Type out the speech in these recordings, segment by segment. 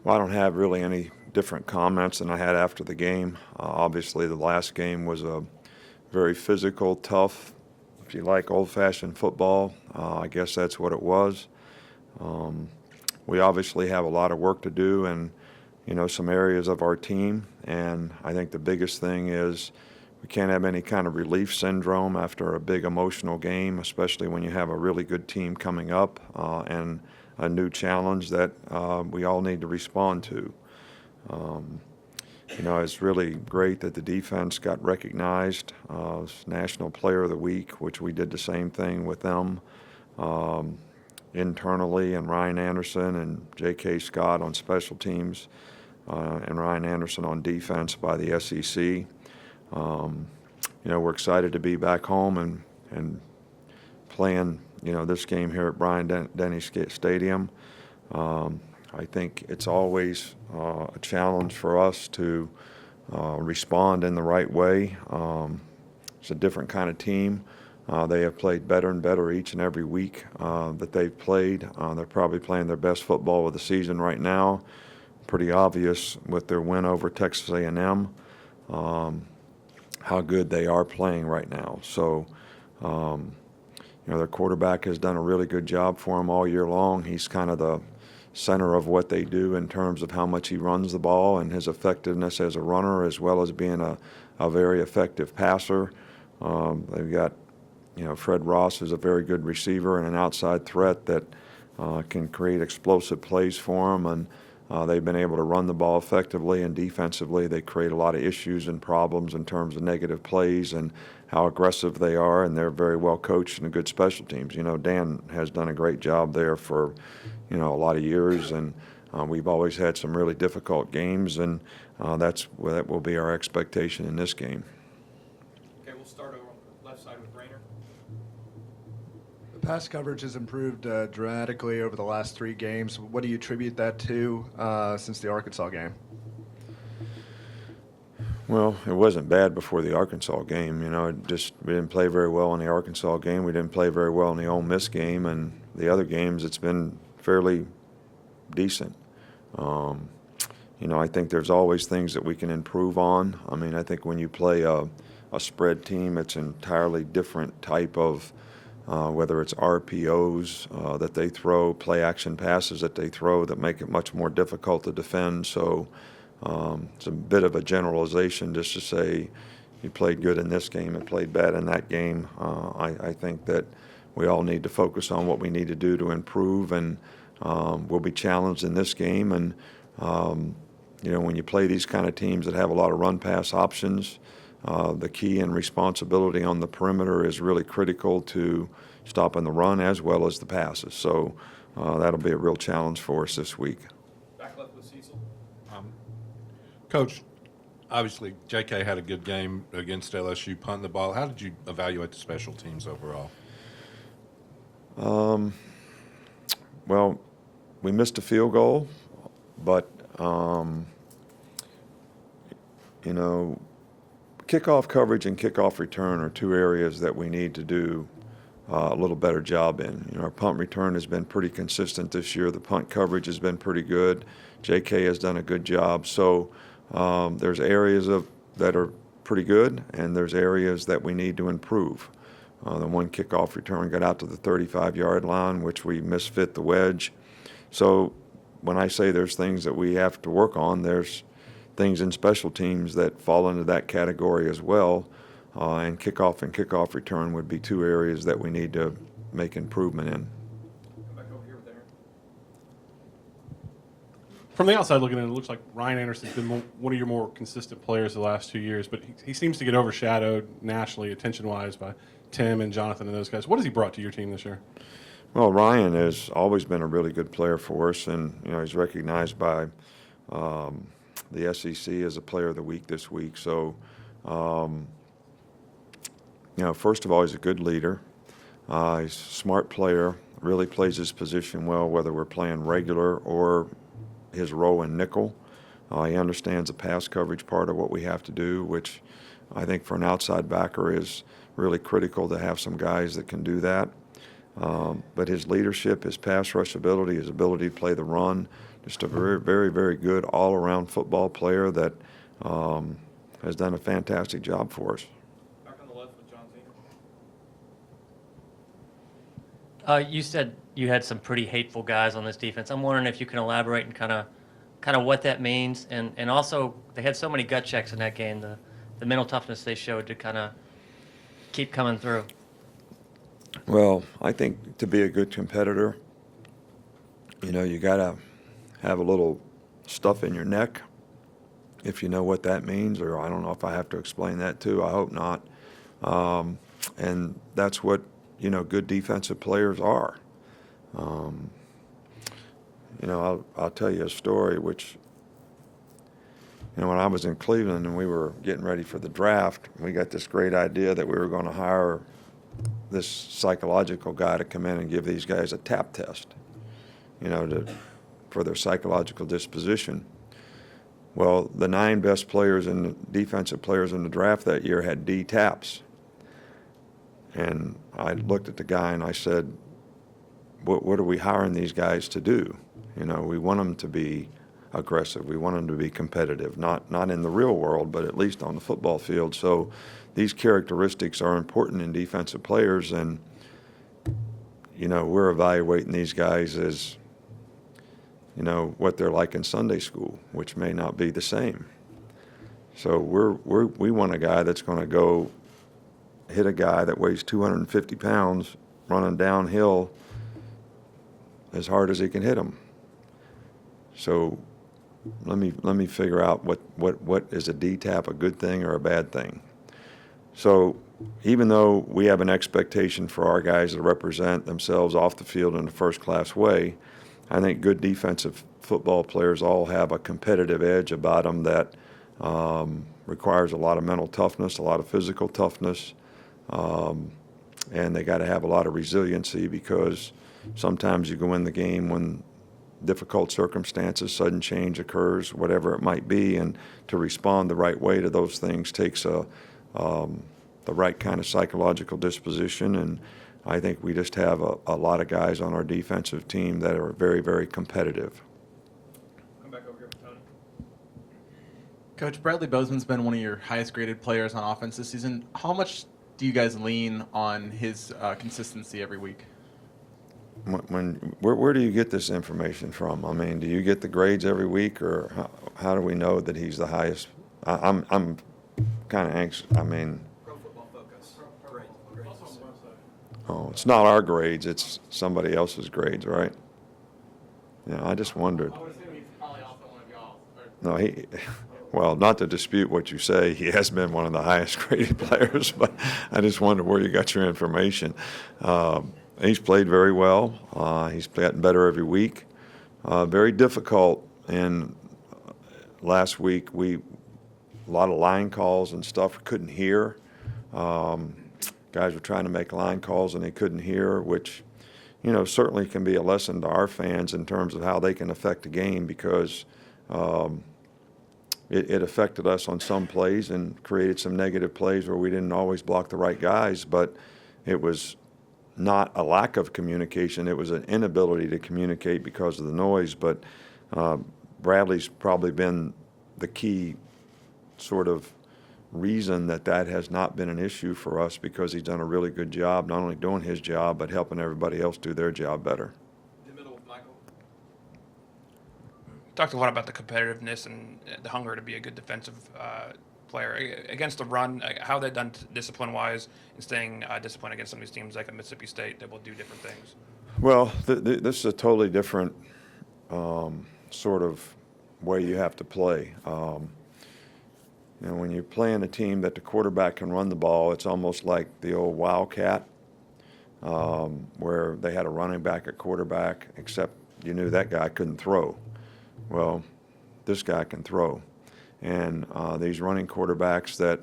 Well, I don't have really any different comments than I had after the game. Obviously, the last game was a very physical, tough, if you like old-fashioned football, I guess that's what it was. We obviously have a lot of work to do in, some areas of our team, and I think the biggest thing is we can't have any kind of relief syndrome after a big emotional game, especially when you have a really good team coming up and a new challenge that we all need to respond to. It's really great that the defense got recognized as National Player of the Week, which we did the same thing with them internally, and Ryan Anderson and J.K. Scott on special teams and Ryan Anderson on defense by the SEC. We're excited to be back home and playing, this game here at Bryant-Denny Stadium. I think it's always a challenge for us to respond in the right way. It's a different kind of team. They have played better and better each and every week that they've played. They're probably playing their best football of the season right now. Pretty obvious with their win over Texas A&M how good they are playing right now. So, their quarterback has done a really good job for them all year long. He's kind of the center of what they do in terms of how much he runs the ball and his effectiveness as a runner, as well as being a very effective passer. They've got, Fred Ross is a very good receiver and an outside threat that can create explosive plays for them, and they've been able to run the ball effectively, and defensively they create a lot of issues and problems in terms of negative plays and how aggressive they are, and they're very well coached and a good special teams. Dan has done a great job there for, a lot of years, and we've always had some really difficult games, and that will be our expectation in this game. Okay, we'll start over on the left side with Rainer. The pass coverage has improved dramatically over the last 3 games. What do you attribute that to since the Arkansas game? Well, it wasn't bad before the Arkansas game. We didn't play very well in the Arkansas game. We didn't play very well in the Ole Miss game, and the other games it's been fairly decent. I think there's always things that we can improve on. I think when you play a spread team, it's an entirely different type of whether it's RPOs that they throw, play action passes that they throw that make it much more difficult to defend. So it's a bit of a generalization just to say you played good in this game and played bad in that game. I think that we all need to focus on what we need to do to improve, and we'll be challenged in this game. And, when you play these kind of teams that have a lot of run-pass options, the key and responsibility on the perimeter is really critical to stopping the run as well as the passes. So that'll be a real challenge for us this week. Back left with Cecil. Coach, obviously J.K. had a good game against LSU, punting the ball. How did you evaluate the special teams overall? Well, we missed a field goal, but, kickoff coverage and kickoff return are 2 areas that we need to do a little better job in. Our punt return has been pretty consistent this year. The punt coverage has been pretty good. J.K. has done a good job. So there's areas that are pretty good, and there's areas that we need to improve. The one kickoff return got out to the 35-yard line, which we misfit the wedge. So when I say there's things that we have to work on, there's things in special teams that fall into that category as well. And kickoff return would be 2 areas that we need to make improvement in. Come back over here with Aaron. From the outside looking in, it looks like Ryan Anderson's been one of your more consistent players the last 2 years, but he seems to get overshadowed nationally, attention-wise, by Tim and Jonathan and those guys. What has he brought to your team this year? Well, Ryan has always been a really good player for us, and he's recognized by the SEC as a Player of the Week this week. So, first of all, he's a good leader. He's a smart player, really plays his position well, whether we're playing regular or his role in nickel. He understands the pass coverage part of what we have to do, which I think for an outside backer is really critical to have some guys that can do that. But his leadership, his pass rush ability, his ability to play the run, just a very, very, very good all-around football player that has done a fantastic job for us. Back on the left with John Zeno. You said you had some pretty hateful guys on this defense. I'm wondering if you can elaborate and kind of what that means, and also they had so many gut checks in that game. The mental toughness they showed to kind of keep coming through. Well, I think to be a good competitor, you got to have a little stuff in your neck, if you know what that means, or I don't know if I have to explain that too. I hope not. And that's what, good defensive players are. I'll tell you a story, which, when I was in Cleveland and we were getting ready for the draft, we got this great idea that we were going to hire this psychological guy to come in and give these guys a tap test, for their psychological disposition. Well, the 9 best players and defensive players in the draft that year had D taps. And I looked at the guy and I said, what are we hiring these guys to do? We want them to be aggressive. We want them to be competitive, not in the real world, but at least on the football field. So these characteristics are important in defensive players, and, we're evaluating these guys as, what they're like in Sunday school, which may not be the same. So we want a guy that's going to go hit a guy that weighs 250 pounds running downhill as hard as he can hit him. So let me figure out what is a D-tap, a good thing or a bad thing. So even though we have an expectation for our guys to represent themselves off the field in a first-class way, I think good defensive football players all have a competitive edge about them that requires a lot of mental toughness, a lot of physical toughness, and they got to have a lot of resiliency, because sometimes you go in the game when difficult circumstances, sudden change occurs, whatever it might be, and to respond the right way to those things takes the right kind of psychological disposition. And I think we just have a lot of guys on our defensive team that are very, very competitive. Come back over here with Tony. Coach, Bradley Bozeman's been one of your highest graded players on offense this season. How much do you guys lean on his consistency every week? Where do you get this information from? I mean, do you get the grades every week, or how do we know that he's the highest? I'm kind of anxious. I mean, Pro Football Focus. Grades. oh, it's not our grades; it's somebody else's grades, right? Yeah, I just wondered. I would assume he's probably also one of y'all. No, well, not to dispute what you say, he has been one of the highest graded players, but I just wonder where you got your information. He's played very well. He's gotten better every week. Very difficult. And last week, a lot of line calls and stuff we couldn't hear. Guys were trying to make line calls and they couldn't hear, which, certainly can be a lesson to our fans in terms of how they can affect the game, because it affected us on some plays and created some negative plays where we didn't always block the right guys, but it was not a lack of communication. It was an inability to communicate because of the noise. But Bradley's probably been the key sort of reason that has not been an issue for us, because he's done a really good job, not only doing his job, but helping everybody else do their job better. In the middle with Michael. Talked a lot about the competitiveness and the hunger to be a good defensive player against the run. How they've done discipline-wise and staying disciplined against some of these teams like a Mississippi State that will do different things. Well, this is a totally different sort of way you have to play. When you're playing a team that the quarterback can run the ball, it's almost like the old Wildcat, where they had a running back at quarterback, except you knew that guy couldn't throw. Well, this guy can throw. And these running quarterbacks that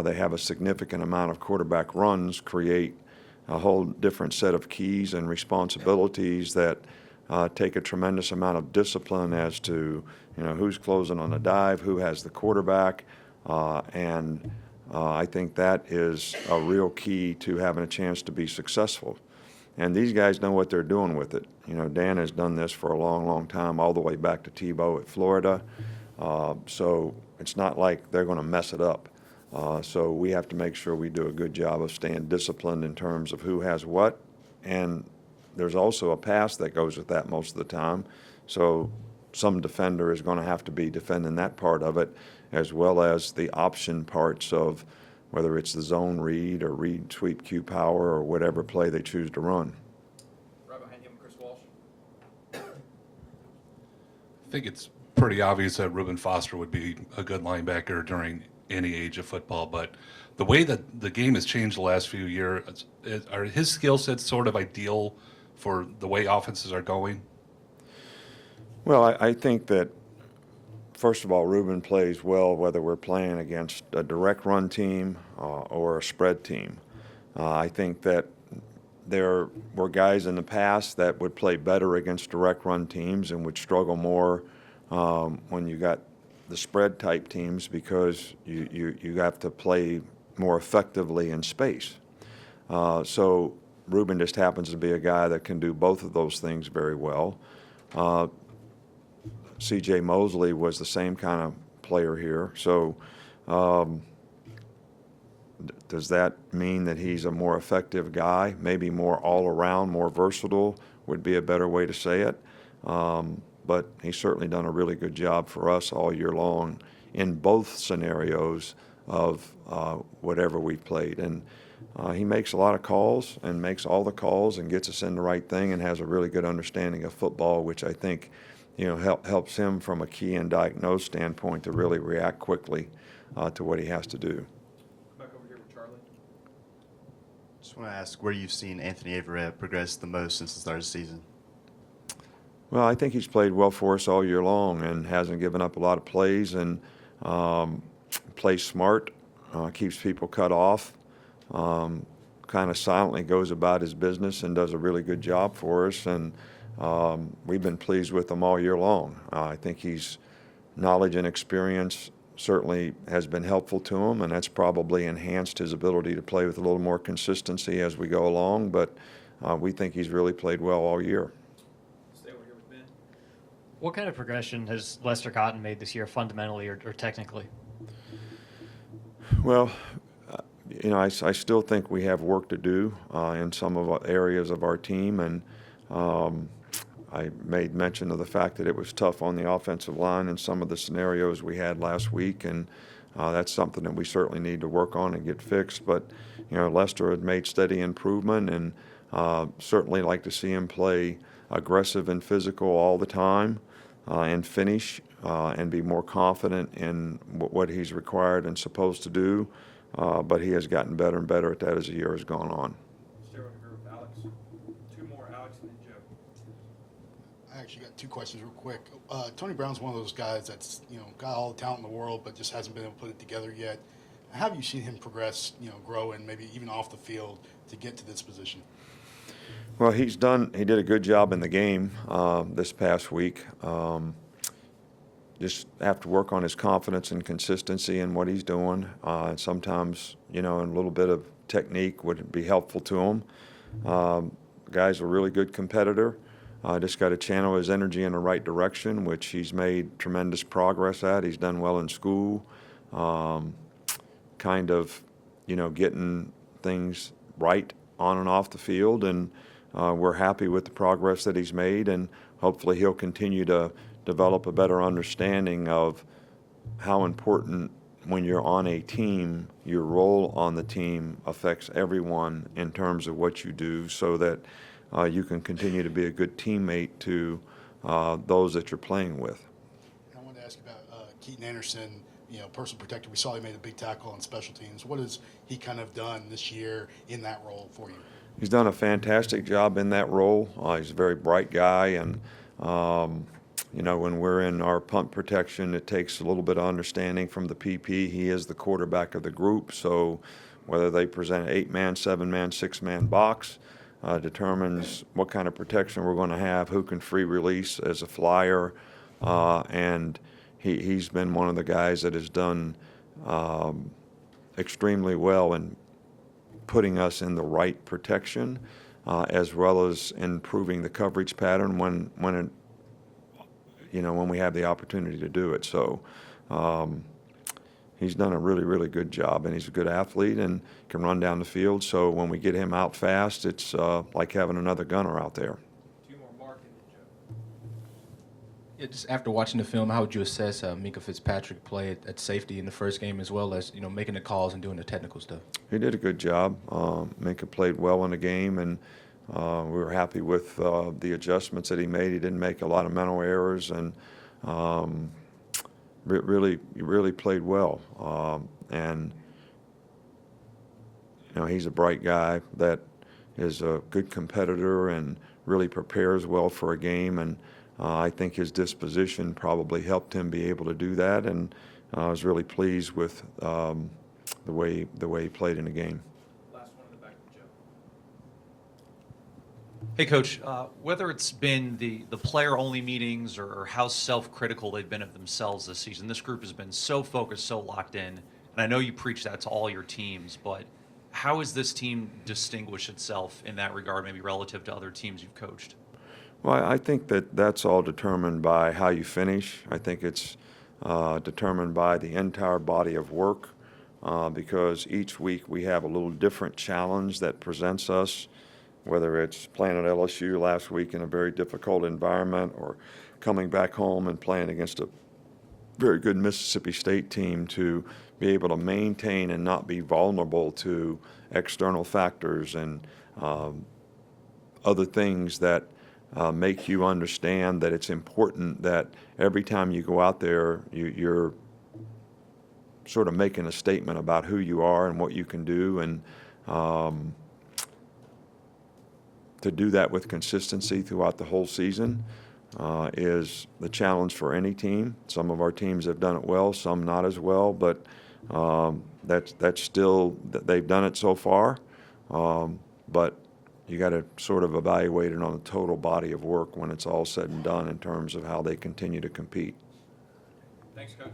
they have a significant amount of quarterback runs create a whole different set of keys and responsibilities that take a tremendous amount of discipline as to who's closing on the dive, who has the quarterback, and I think that is a real key to having a chance to be successful. And these guys know what they're doing with it. You know, Dan has done this for a long, long time, all the way back to Tebow at Florida. So it's not like they're going to mess it up. So we have to make sure we do a good job of staying disciplined in terms of who has what. And there's also a pass that goes with that most of the time. So some defender is going to have to be defending that part of it, as well as the option parts of whether it's the zone read or read sweep Q power or whatever play they choose to run. Right behind him, Chris Walsh. I think it's pretty obvious that Reuben Foster would be a good linebacker during any age of football, but the way that the game has changed the last few years, are his skill sets sort of ideal for the way offenses are going? Well, I think that, first of all, Reuben plays well whether we're playing against a direct run team or a spread team. I think that there were guys in the past that would play better against direct run teams and would struggle more when you got the spread type teams because you have to play more effectively in space. So Reuben just happens to be a guy that can do both of those things very well. C.J. Mosley was the same kind of player here. So does that mean that he's a more effective guy? Maybe more all-around, more versatile would be a better way to say it. But he's certainly done a really good job for us all year long in both scenarios of whatever we've played. And he makes a lot of calls and makes all the calls and gets us in the right thing and has a really good understanding of football, which I think helps him from a key and diagnose standpoint to really react quickly to what he has to do. Back over here with Charlie. Just want to ask where you've seen Anthony Averett progress the most since the start of the season. Well, I think he's played well for us all year long and hasn't given up a lot of plays and plays smart, keeps people cut off, kind of silently goes about his business and does a really good job for us. And we've been pleased with him all year long. I think his knowledge and experience certainly has been helpful to him, and that's probably enhanced his ability to play with a little more consistency as we go along. But we think he's really played well all year. Stay over here with Ben. What kind of progression has Lester Cotton made this year, fundamentally or technically? Well, I still think we have work to do in some of the areas of our team, and I made mention of the fact that it was tough on the offensive line in some of the scenarios we had last week, and that's something that we certainly need to work on and get fixed. But Lester had made steady improvement, and certainly like to see him play aggressive and physical all the time and finish and be more confident in what he's required and supposed to do. But he has gotten better and better at that as the year has gone on. Stay over here with Alex. Two more, Alex and then Joe. I actually got two questions real quick. Tony Brown's one of those guys that's got all the talent in the world, but just hasn't been able to put it together yet. How have you seen him progress, grow, and maybe even off the field to get to this position? Well, he did a good job in the game this past week. Just have to work on his confidence and consistency in what he's doing. Sometimes, a little bit of technique would be helpful to him. The guy's a really good competitor. Just got to channel his energy in the right direction, which he's made tremendous progress at. He's done well in school, getting things right on and off the field, and we're happy with the progress that he's made, and hopefully he'll continue to develop a better understanding of how important, when you're on a team, your role on the team affects everyone in terms of what you do, so that you can continue to be a good teammate to those that you're playing with. I wanted to ask you about Keaton Anderson, personal protector. We saw he made a big tackle on special teams. What has he kind of done this year in that role for you? He's done a fantastic job in that role. He's a very bright guy, and when we're in our punt protection, it takes a little bit of understanding from the PP. He is the quarterback of the group, so whether they present an 8-man, 7-man, 6-man box determines what kind of protection we're going to have, who can free release as a flyer, and he's been one of the guys that has done extremely well in putting us in the right protection. as well as improving the coverage pattern when we have the opportunity to do it. So he's done a really, really good job, and he's a good athlete and can run down the field. So when we get him out fast, it's like having another gunner out there. Two more, Mark and Joe. Yeah, just after watching the film, how would you assess Minka Fitzpatrick play at safety in the first game, as well as making the calls and doing the technical stuff? He did a good job. Minka played well in the game, and we were happy with the adjustments that he made. He didn't make a lot of mental errors, and really played well. And he's a bright guy that is a good competitor and really prepares well for a game. And I think his disposition probably helped him be able to do that. And I was really pleased with the way he played in the game. Last one in the back with Joe. Hey, Coach, whether it's been the player-only meetings or how self-critical they've been of themselves this season, this group has been so focused, so locked in, and I know you preach that to all your teams, but how has this team distinguished itself in that regard, maybe relative to other teams you've coached? Well, I think that's all determined by how you finish. I think it's determined by the entire body of work because each week we have a little different challenge that presents us, whether it's playing at LSU last week in a very difficult environment or coming back home and playing against a very good Mississippi State team, to be able to maintain and not be vulnerable to external factors and other things that make you understand that it's important that every time you go out there, you're sort of making a statement about who you are and what you can do, and to do that with consistency throughout the whole season is the challenge for any team. Some of our teams have done it well, some not as well, but that's still, they've done it so far. But you got to sort of evaluate it on the total body of work when it's all said and done in terms of how they continue to compete. Thanks, Coach.